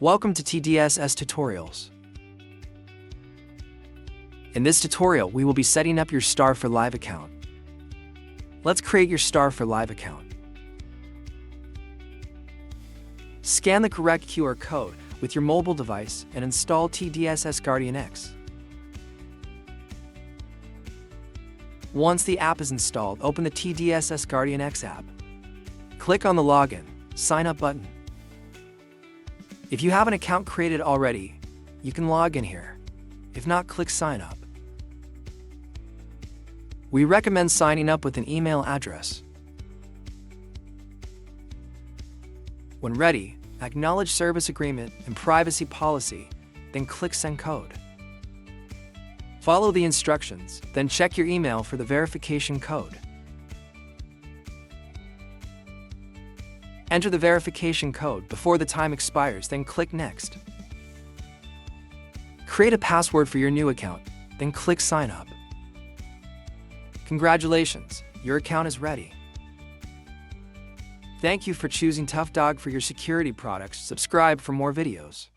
Welcome to TDSS Tutorials. In this tutorial, we will be setting up your Star4Live account. Let's create your Star4Live account. Scan the correct QR code with your mobile device and install TDSS Guardian X. Once the app is installed, open the TDSS Guardian X app. Click on the Login, Sign Up button. If you have an account created already, you can log in here. If not, click Sign Up. We recommend signing up with an email address. When ready, acknowledge service agreement and privacy policy, then click Send Code. Follow the instructions, then check your email for the verification code. Enter the verification code before the time expires, then click Next. Create a password for your new account, then click Sign Up. Congratulations, your account is ready. Thank you for choosing Tough Dog for your security products. Subscribe for more videos.